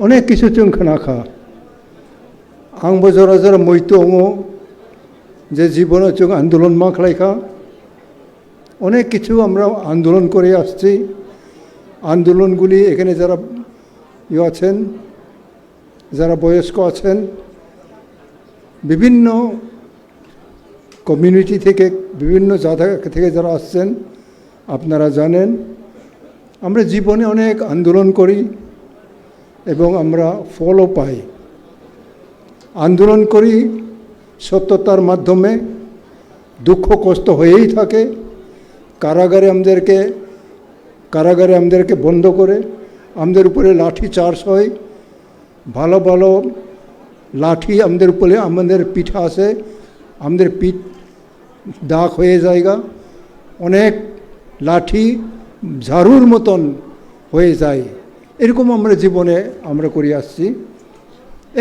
अनेक किछु जों खोनाखा आंबो जरा जरा मैतो दङ जे जीवनाव जों आंदोलन मा खालायखा अनेक किछु আমরা আন্দোলন করে আসছি আন্দোলনগুলি এখানে যারা আছেন যারা বয়স্ক আছেন বিভিন্ন কমিউনিটি থেকে বিভিন্ন জায়গা থেকে যারা আসছেন আপনারা জানেন আমরা জীবনে অনেক আন্দোলন করি এবং আমরা ফলও পাই আন্দোলন করি সত্যতার মাধ্যমে দুঃখ কষ্ট হয়েই থাকে কারাগারে আমাদেরকে বন্ধ করে আমাদের উপরে লাঠি চার্জ হয় ভালো ভালো লাঠি আমাদের উপরে আমাদের পিঠে আসে আমাদের পিঠ দাগ হয়ে জায়গা অনেক লাঠি ঝাড়ুর মতন হয়ে যায় এরকম আমরা জীবনে আমরা করে আসছি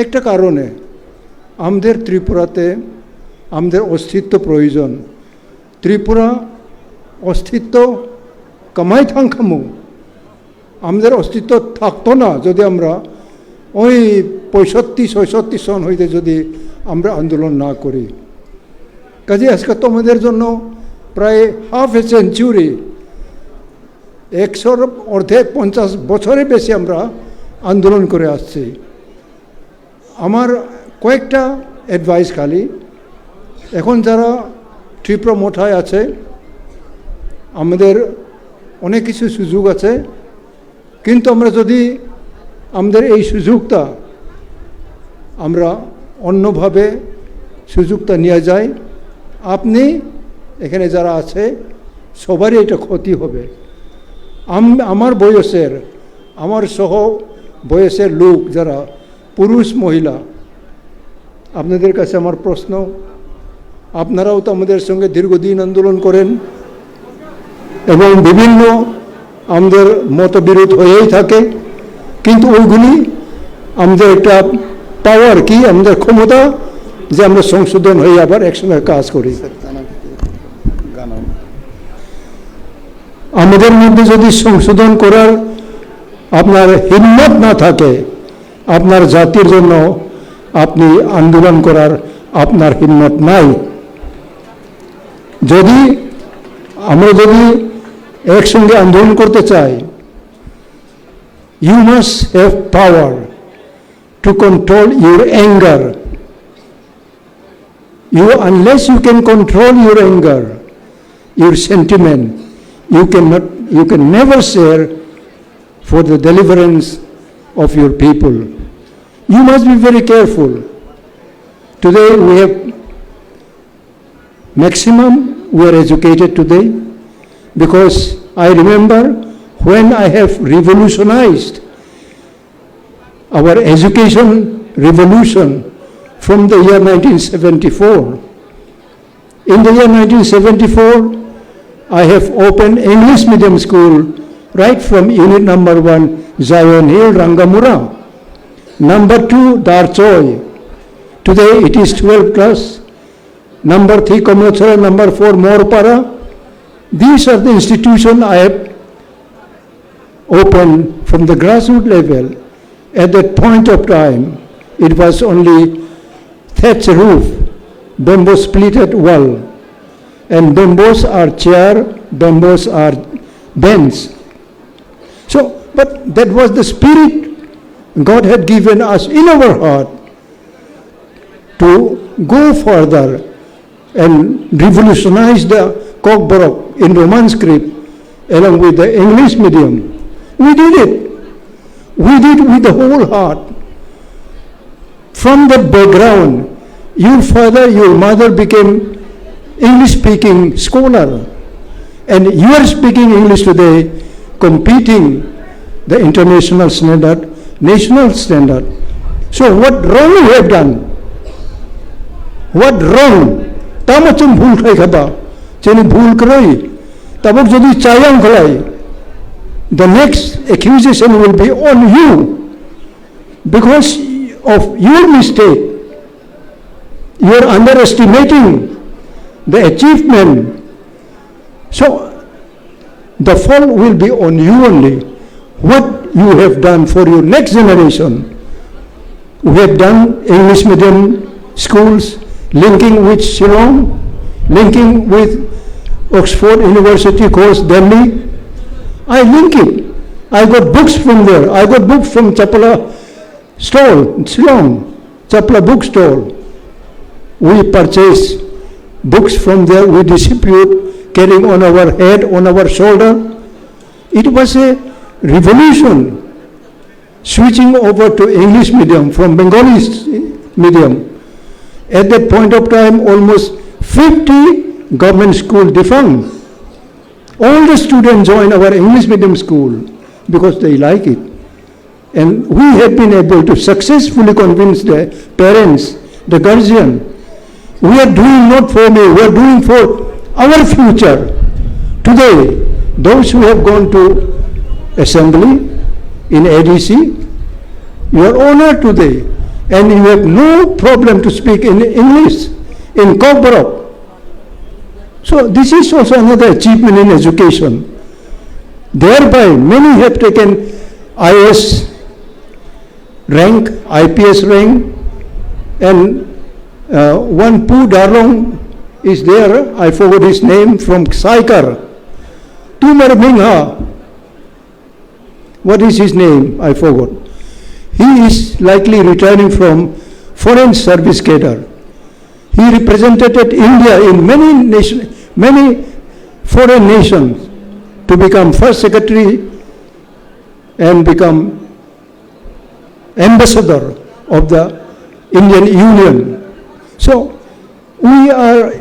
একটা কারণে আমাদের ত্রিপুরাতে আমাদের অস্তিত্ব প্রয়োজন ত্রিপুরা অস্তিত্ব কামাই থাঙ্কামু আমাদের অস্তিত্ব থাকতো না যদি আমরা ওই 65-66 সন হইতে যদি আমরা আন্দোলন না করি কাজে আজকে তোমাদের জন্য প্রায় হাফ এ সেঞ্চুরি 100 অর্ধেক 50 বছরের বেশি আমরা আন্দোলন করে আসছি আমার কয়েকটা অ্যাডভাইস খালি এখন যারা ত্রিপুরা মঠায় আছে আমাদের অনেক কিছু সুযোগ আছে কিন্তু আমরা যদি আমাদের এই সুযোগটা আমরা অন্যভাবে সুযোগটা নিয়ে যাই আপনি এখানে যারা আছে সবারই এটা ক্ষতি হবে আমার বয়সের আমার সহ বয়সের লোক যারা পুরুষ মহিলা আপনাদের কাছে আমার প্রশ্ন আপনারাও তো আমাদের সঙ্গে দীর্ঘদিন আন্দোলন করেন এবং বিভিন্ন আমাদের মতবিরোধ হয়েই থাকে কিন্তু ওইগুলি আমাদের একটা পাওয়ার কি আমাদের ক্ষমতা যে আমরা সংশোধন হয়ে আবার একসঙ্গে কাজ করি আমাদের মধ্যে যদি সংশোধন করার আপনার হিম্মত না থাকে আপনার জাতির জন্য আপনি আন্দোলন করার আপনার হিম্মত নাই যদি আমরা যদি একসঙ্গে আন্দোলন করতে চাই you must have power to control your anger unless you can control your anger your sentiment you can never share for the deliverance of your people you must be very careful today we have maximum we are educated today because I remember when I have revolutionized our education revolution from the year 1974. In the year 1974, I have opened English medium school right from unit number 1, Zion Hill, Rangamura. Number 2, Darchoi. Today it is 12 class. Number 3, Komrochara. Number 4, Morpara. These are the institutions I have opened from the grassroots level. At that point of time, it was only thatch roof, bamboo splitted wall, and bamboos are chair, bamboos are bench. So, but that was the spirit God had given us in our heart to go further and revolutionize the Kokborok in Roman script along with the English medium. We did it. We did with the whole heart. From that background, your father, your mother became English-speaking scholar, and you are speaking English today, competing the international standard, national standard. So what wrong you have done? What wrong? Tama chung bhul khai khaba, cheni bhul karai, tabok jodi chayang khalai. The next accusation will be on you because of your mistake. You are underestimating the achievement. So the fall will be on you only. What you have done for your next generation. We have done English medium schools, linking with Shillong, linking with Oxford University course, Delhi. I link it. I got books from there. I got books from Chapala stall, Shillong, Chapala bookstore. We purchase books from there. We distribute, carrying on our head, on our shoulder. It was a revolution, switching over to English medium from Bengali medium. At that point of time, almost 50 government schools defunct. All the students join our English medium school because they like it. And we have been able to successfully convince the parents, the guardian. We are doing not for me, we are doing for our future. Today, those who have gone to assembly in ADC, you are honored today, and you have no problem to speak in English, in Kokborok. So this is also another achievement in education. Thereby, many have taken IS rank, IPS rank, and one Pu Darlong is there, I forgot his name, from Saikar. Tumar Mingha, what is his name? I forgot. He is likely returning from foreign service cadre. He represented India in many foreign nations to become first secretary and become ambassador of the Indian Union. So we are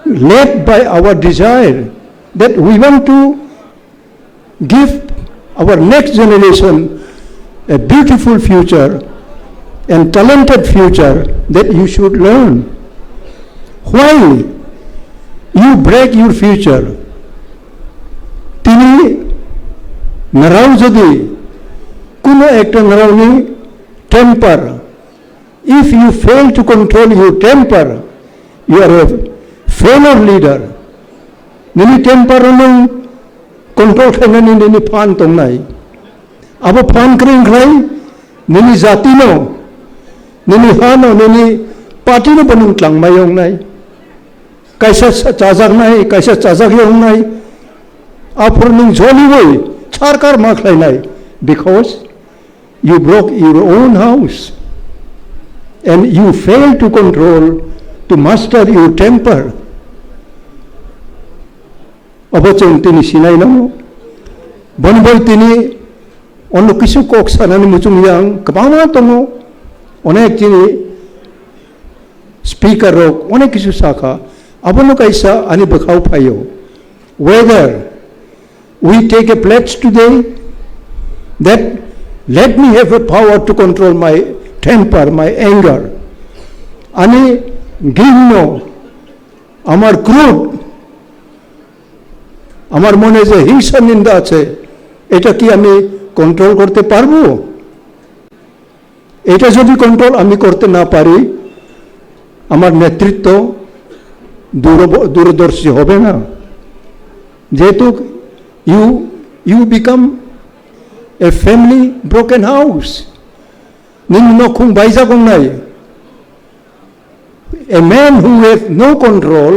led by our desire that we want to give our next generation a beautiful future and talented future that you should learn. Why you break your future? Tini naraw jodi kuno ekta narawni temper. If you fail to control your temper, you are a failure leader. Nini temper nung control kena nini pan tong nai. Abo pan kering krai nini zati no, nini hano, nini party no banung tlang mayong nai. Kaisa chazak nai, kaisa chazak yung nai. Apur ning joli boy, charkar maklay nai. Because you broke your own house. And you fail to control, to master your temper. Abo chong tini sinay na mo. Bonboy tini, ono kisu kok sana ni muchung yang, kapama tongo, onek tini, speaker rok, onek kisu Sakha, abo no kaisa ani bakhaw payo. Whether we take a pledge today that let me have a power to control my temper, my anger. Ani gimno, amar ক্রোধ, আমার মনে যে হিংসা নিন্দা আছে, এটা কি আমি কন্ট্রোল করতে পারবো? এটা যদি কন্ট্রোল আমি করতে না পারি, আমার নেতৃত্ব দূরদর্শী হবে না। যেহেতু you become a family broken house. Ninno kung baisa kung nai. A man who has no control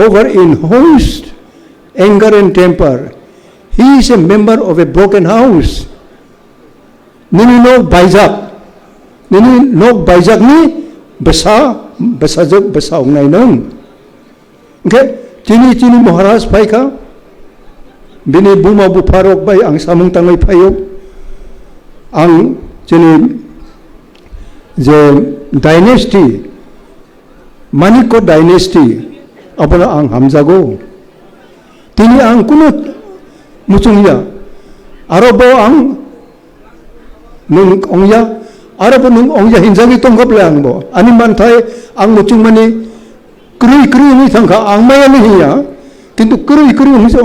over in-host anger and temper, he is a member of a broken house. Nini no baizak. Nini no baizak ni basa ungnay nung. Okay? Chini Maharaj Paika, bini buma buparok bay ang samung tangay payok, ang chini je dynasty, Maniko dynasty, apana ang Hamzago. Tini ang kunut muchungya, arabo ang nung ongya, arabo nung ongya hinjagi tonggap lang bo. Ani mantay ang muchungmani kruy ni tangka ang maya ni hiya, kintu kruy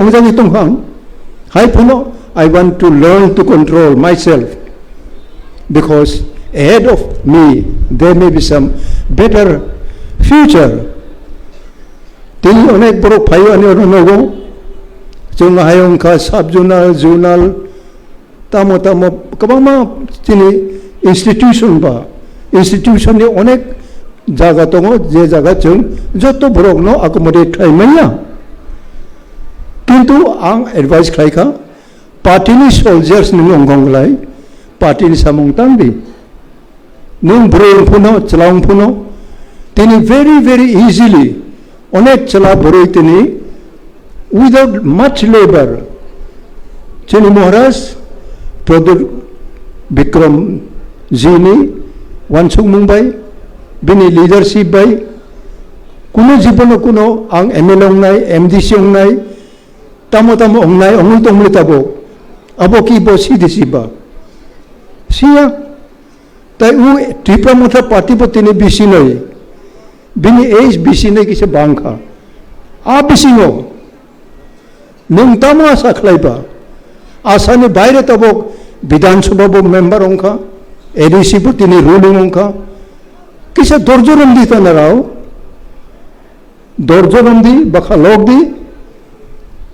ongjagi tonghang. Hai puno, I want to learn to control myself, because ahead of me there may be some better future. Tini onek borok payo ani ono nogo. Chung hayong ka sub-zonal, zonal, tamo kabama tini institution ba institution ni onek jaga tongo je jaga chung joto borok no accommodate khai maya kintu ang advice khai kha party ni soldiers ni onggong lai party ni samung tangbi nung borong puno chalong puno tini very easily onek chala boroi tini without much labor chini Maharaj Pradur Bikram Jini UANSUKMA bai bini leadership bai kuno jibono kuno ang ML ongnai MDC ongnai tamo ongnai ongul tongmli tabo abo ki bo CDC ba sia tai u Tipra Motha party bo tini BC noi bini age BC nei kise bangkha a BC no nung tamo asa khlai ba asani baire tabo Bidhan Sabha bo member ongkha ADC bo tini ruling ongkha kise dorjoram di tanarao dorjoram di bakha log di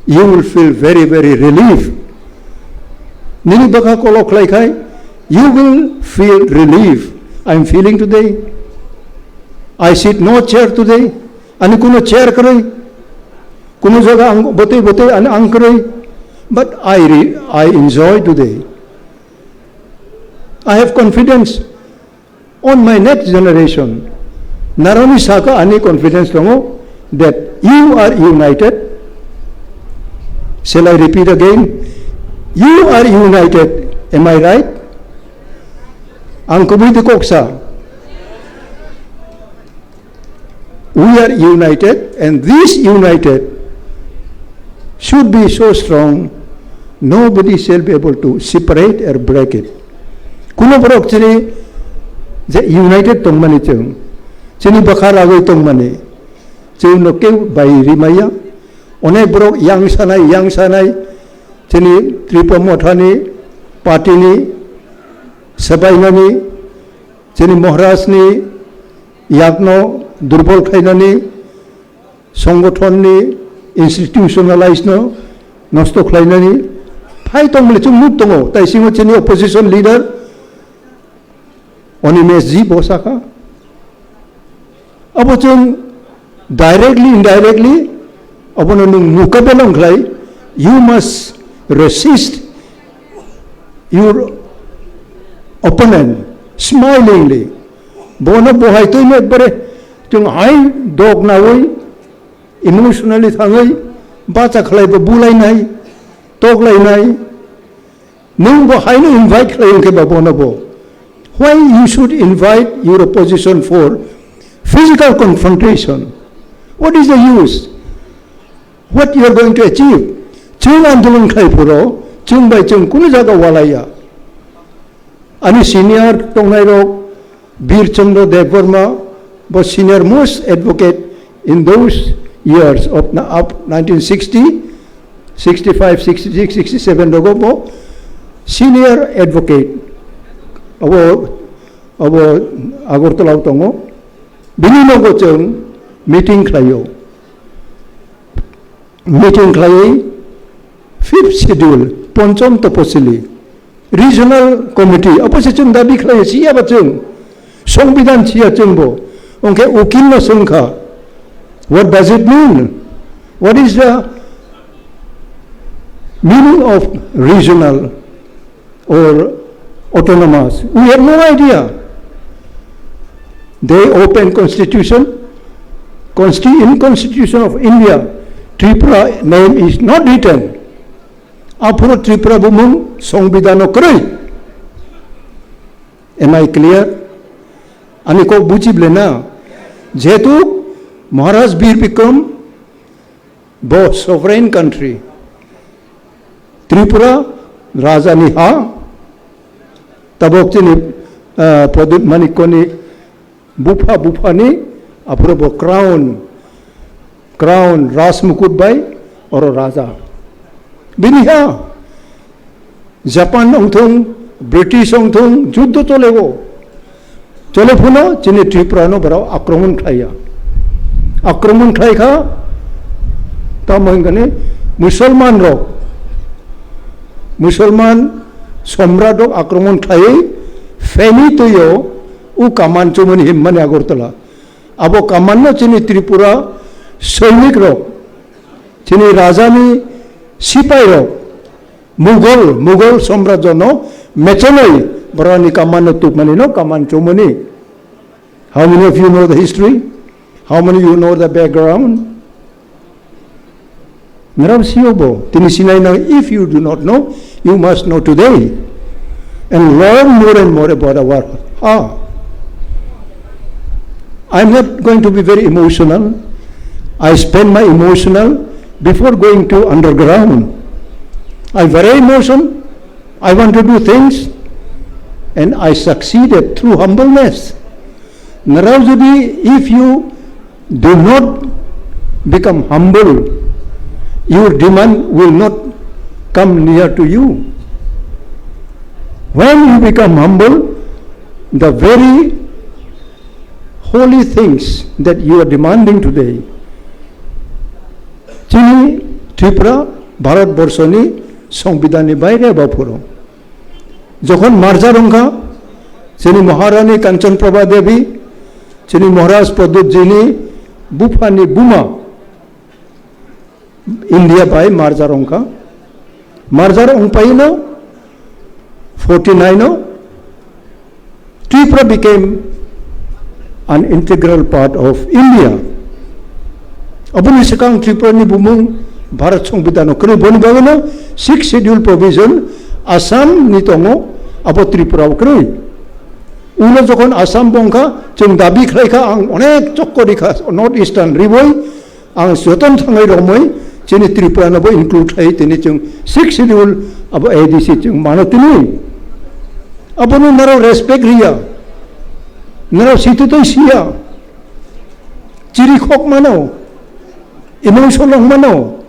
you will feel very relief nini bakha kolok lai khai you will feel relief I am feeling today I sit no chair today ani kuno chair karai kuno jaga bote ani ang karai but I enjoy today I have confidence on my next generation narami Sakha ani confidence longo that you are united shall I repeat again you are united am I right ang kubiti koksa we are united and this united should be so strong nobody shall be able to separate or break it kuno borok chini je united tongmani chini bakha ragoi tongmani chung no ke bai rimaya onek borok yang sanai chini Tipra Motha ni party ni sabainani chini Maharaj ni yakno durbol khainani সংগঠন ni institutionalize no nosto khlainani phai tongmli chung muk tongo tai singo chini opposition leader Onimes ji bosaka abo chung directly indirectly abono nung mukabelong khlai you must resist your opponent smilingly bono bohai to me bare chung hai dog na oi emotionally thangai bacha khlai bo bulai nai tok lai nai nung bo hai no invite khlai ke ba bono bo why you should invite your opposition for physical confrontation what is the use what you are going to achieve chung andolan khai puro chung bai chung kuno jaga walaya ani senior tongnai rok Bir Chandra Dev Verma was senior most advocate in those years of 1960 65 66 67 rogo senior advocate abo Agartala tongo binino go chung meeting khlayo fifth schedule ponchom taposili regional committee opposition dabi khlai sia bachung সংবিধান sia chungbo onke ukil no sungkha what does it mean what is the meaning of regional or autonomous we have no idea they open constitution in constitution of India Tripura name is not written apro Tripura bumung সংবিধান krai am I clear ani ko bujible na jehetu Maharaj Bir Bikram bo sovereign country Tripura rajani ha tabok chini Pradut Manikoni bufa ni apro bo crown ras mukut bai oro raja bini ha Japan ongthong British ongthong juddho cholego चले फुनो चिनी Tripura no बराव आक्रमण खाइखा ता मंगने मुसलमान सम्राटक आक्रमण खाई फेनी तुयो उ कामान चुमन हिम्मन आगरतला अब कामान न चिनी त्रिपुरा सैनिक रक चिनी राजानी सिपाही रक मुगल साम्राज्य न मेचनई बरानी कामान तुकमनी no कामान चुमनी. How many of you know the history? How many of you know the background? Narab siyobo tini sinay na if you do not know you must know today and learn more and more about our I'm not going to be very emotional. I spend my emotional before going to underground. I'm very emotional. I want to do things and I succeeded through humbleness. Naravjudi, if you do not become humble, your demand will not come near to you. When you become humble, the very holy things that you are demanding today, Chini Tipra Bharat Borsoni Songvidani Baire Bapuro. Jokhon Marjarongkha, Chini Maharani Kanchan Prabha Devi, Chini Maharaj Pradut Jini, Bupani Buma, India by Marjarongkha. Marjarongpaino, 49, Tipra became an integral part of India. Abuni sekang Tipra ni bumung Bharat Songvidano kri boni bagano 6th schedule provision Assam ni tongo abo Tripura kri. Ulo jokon Assam bongkha jeng dabi khlaika ang onek chokkori kha North Eastern riboi ang joton thangai romoi jeni Tripura no bo include hai tini jeng 6th schedule abo ADC jeng manotini. Abono naro respect ria. Naro situ to sia. Ciri khok mano. Emotional mano.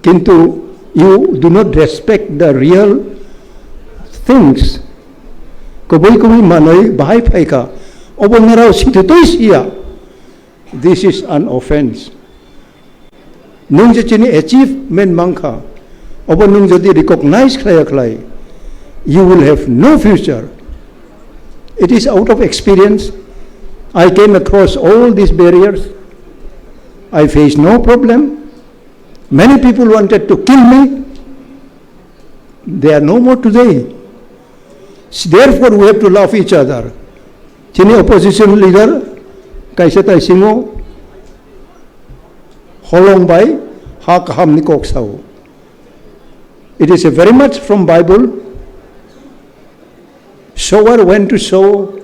Kintu you do not respect the real things. Koboi manoi bahai phaika. Obo naro situ to sia. This is an offense. Nung je chini achievement mangkha. Obo nung jodi recognize khlai. You will have no future. It is out of experience. I came across all these barriers. I faced no problem. Many people wanted to kill me. They are no more today. Therefore, we have to love each other. Chini opposition leader, Kaisetai Singo, Holong Bai, Hakaham Nikok Sao. It is a very much from Bible. Sower went to sow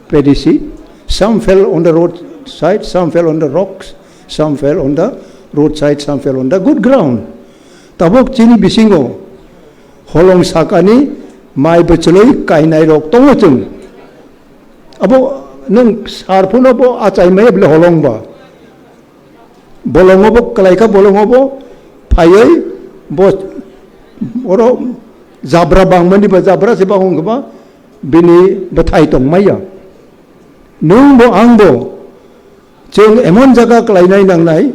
paddy seed. Some fell on the roadside, some fell on the rocks, some fell on the roadside, some fell on the good ground. Tabok chini bisingo. Holong sakani mai bacheloi kainai rok tongochung. Abo nung sarpun abo acai mai bele holong ba. Bolong abo kalaika bolong abo payai bo oro Zabra bang mani ba zabra si bang ba bini bathai tong maya. Nung bo ang bo chung emon jaga klainai nang nai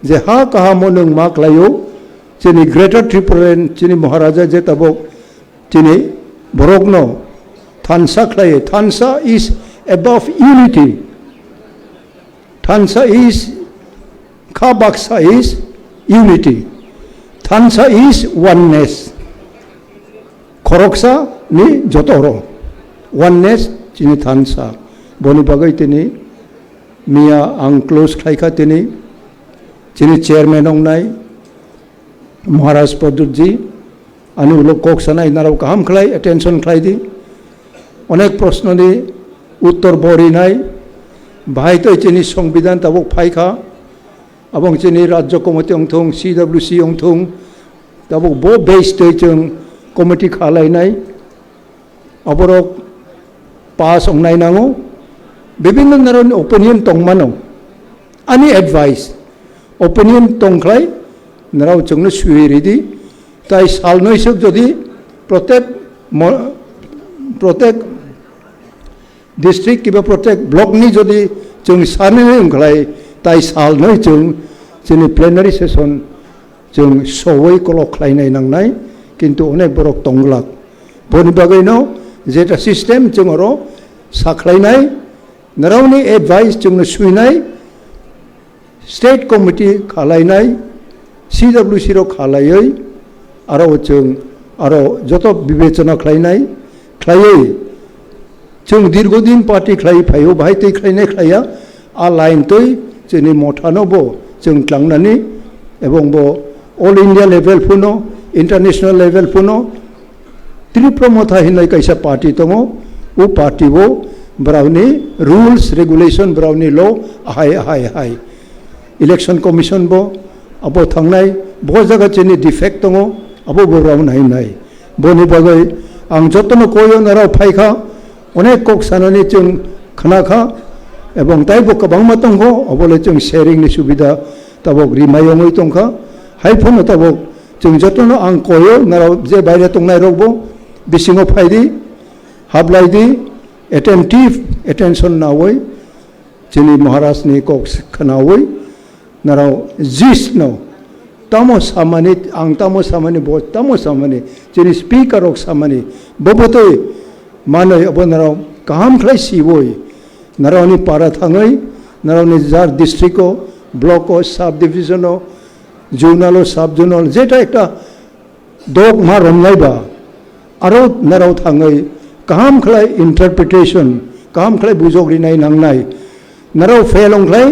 je ha kaha mo nung ma klayo chini greater Tripura chini Maharaja je tabok chini ROKNO Thansa klaye. Thansa is above unity. Thansa is Kabaksa is unity. Thansa is oneness. Koroksa ni jotoro. Oneness chini Thansa. Boni bagai tini Mia ang close khaika tini chini chairman ong nai Maharaj Padurji anu ulok kok sana inaraw kaham khlai attention khlai di onek proshno ni uttor bori nai bhai to chini সংবিধান tabok phaika abong chini rajya committee ong thong CWC ong thong tabok bo base to chung committee khalai nai aborok pass ong nai nango bibinno naron opinion tong mano ani advice opinion tong khlai naraw chungno suiri di tai sal noi sok jodi protek district kiba protek block ni jodi chung sane khlai tai sal noi chung chini plenary session chung SAOI kolok khlai nai nang nai किन्तु अनेक बरक तंगलाक बनि बागैनो जेटा system जोंरो साख्लायनाय नारावनि advice जोंनो सुइनाय state committee खालायनाय CWC रो खालायै आरो जों आरो जत विवेचना खालायनाय खालायै जों दीर्घदिन पार्टी खालाय फायो बाहाय तै खालायनाय खालाया आ लाइन तै जोंनि मथानो बो जों क्लांनानै एवं बो ऑल इंडिया लेवल फुनो इंटरनेशनल लेवल फुनो त्रिप्र मथा हिनाय कैसा पार्टी दङ वो पार्टी वो ब्राउनी रूल्स रेगुलेशन ब्राउनी लॉ हाय इलेक्शन कमिशन बो अब थांनाय बहुत जगह जोंनि डिफेक्ट दङ अब ब्राउन हायनाय बनि बागै आं जतनो कोयो नाराव फायखा अनेक कक सानानै जों खानाखा एवं ताइबो गोबां मा दङ अबले जों शेयरिंनि सुबिदा ताबक रिमायङै दंखा हायफोनो ताबक जों जतनो आं कोयो नाराव जे बायरे दंनाय रगबो बिसिङाव फायदि हाबलायदि एटेंशन नावै जोंनि महाराजनि कक खानावै नाराव जिसनो तामो सामानि आं तामो सामानि बहुत तामो सामानि जोंनि स्पीकर अक सामानि बबोतै मानै अब नाराव गाहाम खालाय सिबोय नारावनि पारा थाङै नारावनि जार डिस्ट्रिक्टो ब्लको साब डिविजनो जोनालो साब जोनाल जेटा एकटा दग मा रमलायबा आरो नाराव थाङै गाहाम खालाय इंटरप्रिटेशन गाहाम खालाय बुजग्रिनाय नांनाय नाराव फेलंख्लाय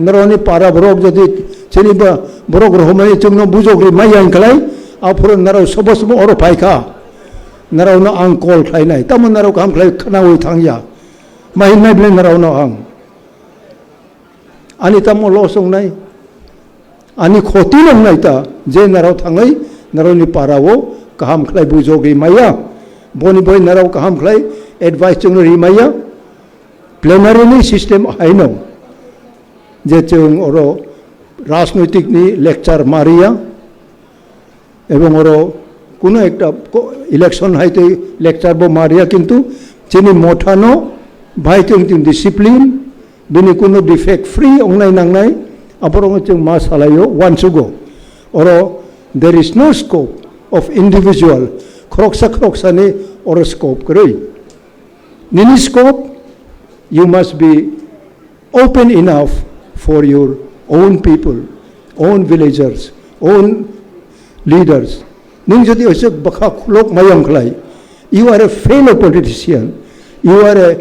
नारावनि पारा बरक जदि जेनेबा बरक रहमाय जोंनो बुजग्रि मायां खालाय आफोर नाराव सब अर फायखा नारावनो आं कल खालायनाय तामो नाराव गाहाम खालाय खानावै थांया माहिनाय ब्ले नारावनो आं आनि तामो लस संनाय आनि खति नंनाय ता जे नाराव थाङै नारावनि पारावो गाहाम खालाय बुजग्रि माया बनि बय नाराव गाहाम खालाय एडवाइस जोंनो रिमाया प्लेनारिनि सिस्टेम हायनो जे जों अर राजनैतिकनि लेक्चार मारिया एवं अर कोनो एकटा इलेक्शन हायते लेक्चार बो मारिया किन्तु जोंनि मथानो भाई जों डिसिप्लिन बिनि कोनो डिफेक्ट फ्री अंनाय नांनाय अपरंग जों मा सालायो वानसुगो अर there is no scope of individual kroksa or scope kरै nini scope you must be open enough for your own people own villagers own leaders ning jodi oise bakha khulok mayam khlai you are a fellow politician you are a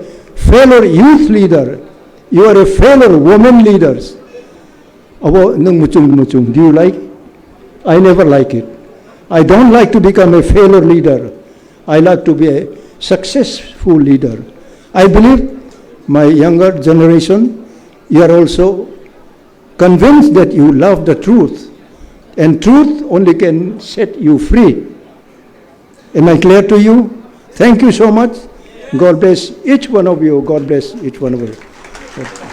fellow youth leader you are a fellow women leaders abo nang muchung do you like I never like it I don't like to become a failure leader. I like to be a successful leader. I believe my younger generation, you are also convinced that you love the truth. And truth only can set you free. Am I clear to you? Thank you so much. God bless each one of you. God bless each one of you.